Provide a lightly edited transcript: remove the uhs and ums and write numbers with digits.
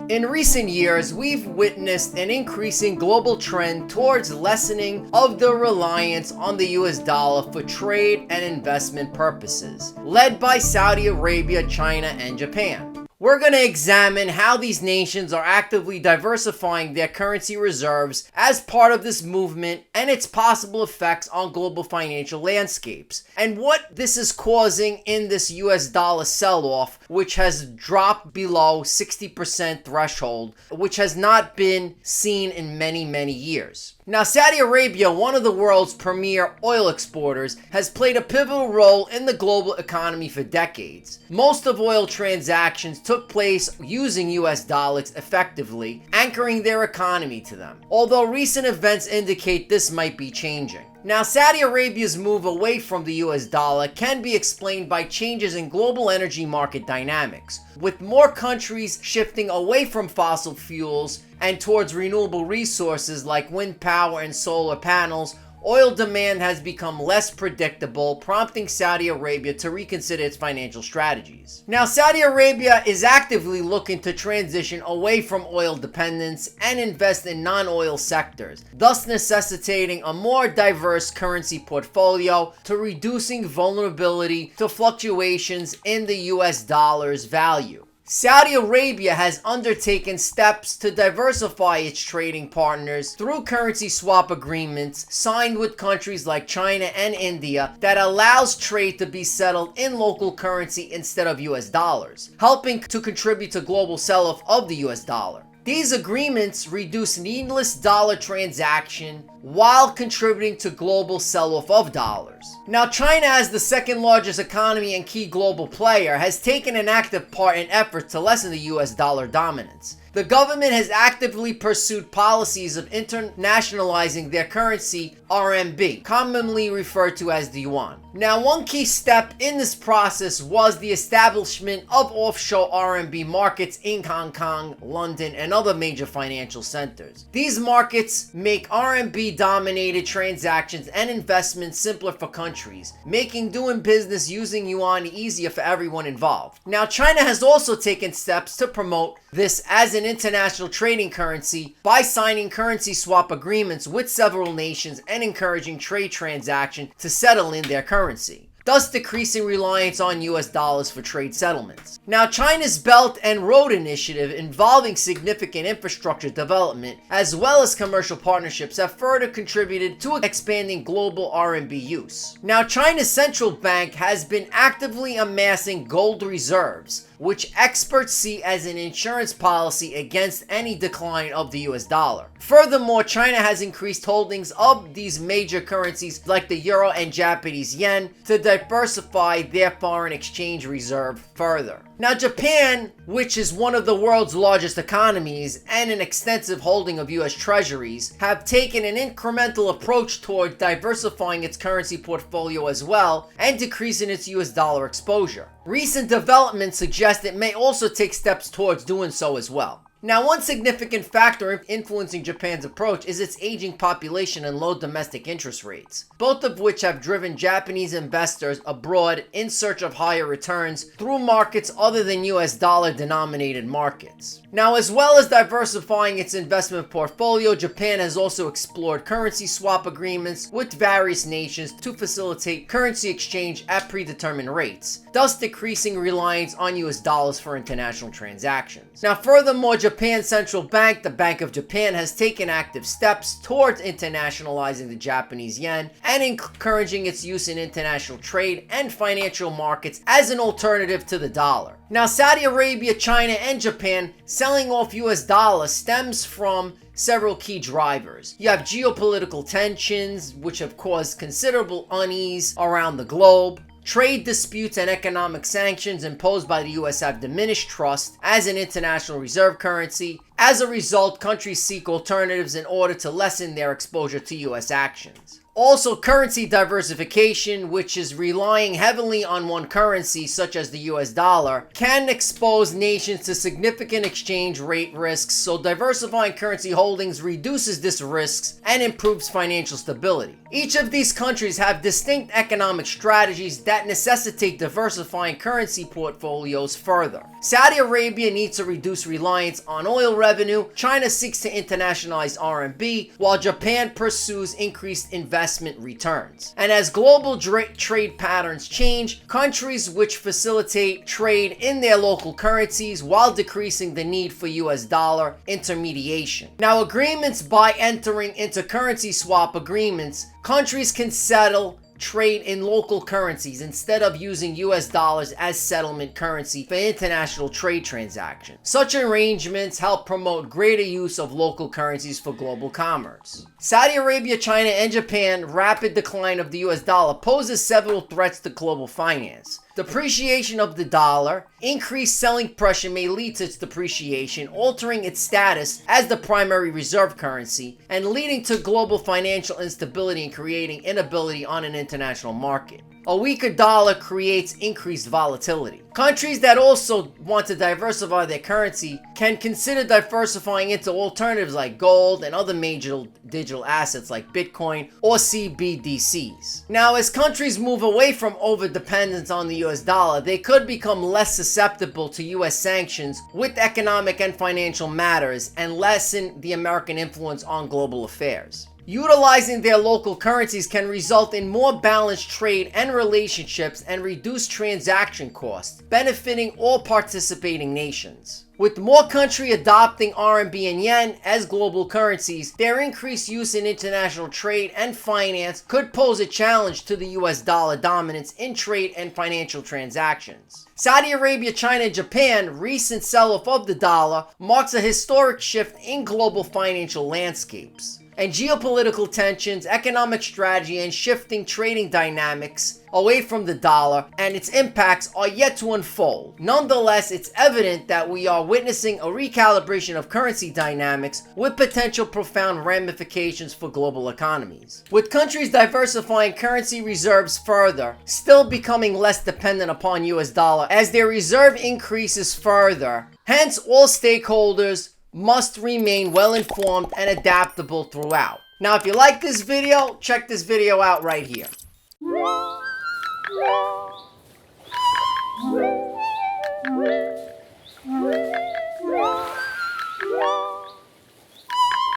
In recent years, we've witnessed an increasing global trend towards lessening of the reliance on the US dollar for trade and investment purposes, led by Saudi Arabia, China, and Japan. We're going to examine how these nations are actively diversifying their currency reserves as part of this movement and its possible effects on global financial landscapes, and what this is causing in this US dollar sell-off, which has dropped below 60% threshold, which has not been seen in many years. Now, Saudi Arabia, one of the world's premier oil exporters, has played a pivotal role in the global economy for decades. Most of oil transactions took place using US dollars effectively, anchoring their economy to them, although recent events indicate this might be changing. Now, Saudi Arabia's move away from the US dollar can be explained by changes in global energy market dynamics, with more countries shifting away from fossil fuels and towards renewable resources like wind power and solar panels. Oil demand has become less predictable, prompting Saudi Arabia to reconsider its financial strategies. Now, Saudi Arabia is actively looking to transition away from oil dependence and invest in non-oil sectors, thus necessitating a more diverse currency portfolio to reducing vulnerability to fluctuations in the US dollar's value. Saudi Arabia has undertaken steps to diversify its trading partners through currency swap agreements signed with countries like China and India that allows trade to be settled in local currency instead of US dollars, helping to contribute to global sell-off of the US dollar. These agreements reduce needless dollar transaction while contributing to global sell-off of dollars. Now, China, as the second largest economy and key global player, has taken an active part in efforts to lessen the US dollar dominance. The government has actively pursued policies of internationalizing their currency, RMB, commonly referred to as the yuan. Now, one key step in this process was the establishment of offshore RMB markets in Hong Kong, London, and other major financial centers. These markets make RMB-dominated transactions and investments simpler for countries, making doing business using yuan easier for everyone involved. Now, China has also taken steps to promote this as an international trading currency by signing currency swap agreements with several nations and encouraging trade transactions to settle in their currency, thus decreasing reliance on US dollars for trade settlements. Now, China's Belt and Road Initiative, involving significant infrastructure development as well as commercial partnerships, have further contributed to expanding global RMB use. Now, China's central bank has been actively amassing gold reserves, which experts see as an insurance policy against any decline of the US dollar. Furthermore, China has increased holdings of these major currencies like the euro and Japanese yen to diversify their foreign exchange reserve further. Now, Japan, which is one of the world's largest economies and an extensive holding of US treasuries, have taken an incremental approach toward diversifying its currency portfolio as well and decreasing its US dollar exposure. Recent developments suggest it may also take steps towards doing so as well. Now, one significant factor influencing Japan's approach is its aging population and low domestic interest rates, both of which have driven Japanese investors abroad in search of higher returns through markets other than US dollar-denominated markets. Now, as well as diversifying its investment portfolio, Japan has also explored currency swap agreements with various nations to facilitate currency exchange at predetermined rates, thus decreasing reliance on US dollars for international transactions. Now, furthermore, Japan's central bank, the Bank of Japan, has taken active steps towards internationalizing the Japanese yen and encouraging its use in international trade and financial markets as an alternative to the dollar. Now, Saudi Arabia, China, and Japan selling off US dollars stems from several key drivers. You have geopolitical tensions, which have caused considerable unease around the globe. Trade disputes and economic sanctions imposed by the US have diminished trust as an international reserve currency. As a result, countries seek alternatives in order to lessen their exposure to US actions. Also, currency diversification, which is relying heavily on one currency, such as the US dollar, can expose nations to significant exchange rate risks, so diversifying currency holdings reduces these risks and improves financial stability. Each of these countries have distinct economic strategies that necessitate diversifying currency portfolios further. Saudi Arabia needs to reduce reliance on oil revenue, China seeks to internationalize RMB, while Japan pursues increased investment returns. And as global trade patterns change, countries which facilitate trade in their local currencies while decreasing the need for US dollar intermediation. Now, agreements by entering into currency swap agreements, countries can settle trade in local currencies instead of using US dollars as settlement currency for international trade transactions. Such arrangements help promote greater use of local currencies for global commerce. Saudi Arabia, China, and Japan rapid decline of the US dollar poses several threats to global finance. Depreciation of the dollar, increased selling pressure may lead to its depreciation, altering its status as the primary reserve currency and leading to global financial instability and creating inability on an international market. A weaker dollar creates increased volatility. Countries that also want to diversify their currency can consider diversifying into alternatives like gold and other major digital assets like Bitcoin or CBDCs. Now, as countries move away from over-dependence on the US dollar, they could become less susceptible to US sanctions with economic and financial matters and lessen the American influence on global affairs. Utilizing their local currencies can result in more balanced trade and relationships and reduce transaction costs, benefiting all participating nations. With more countries adopting RMB and yen as global currencies, their increased use in international trade and finance could pose a challenge to the US dollar dominance in trade and financial transactions. Saudi Arabia, China, and Japan recent sell-off of the dollar marks a historic shift in global financial landscapes. And geopolitical tensions, economic strategy, and shifting trading dynamics away from the dollar and its impacts are yet to unfold. Nonetheless, it's evident that we are witnessing a recalibration of currency dynamics with potential profound ramifications for global economies. With countries diversifying currency reserves further, still becoming less dependent upon US dollar as their reserve increases further. Hence, all stakeholders must remain well informed and adaptable throughout. Now, if you like this video, check this video out right here.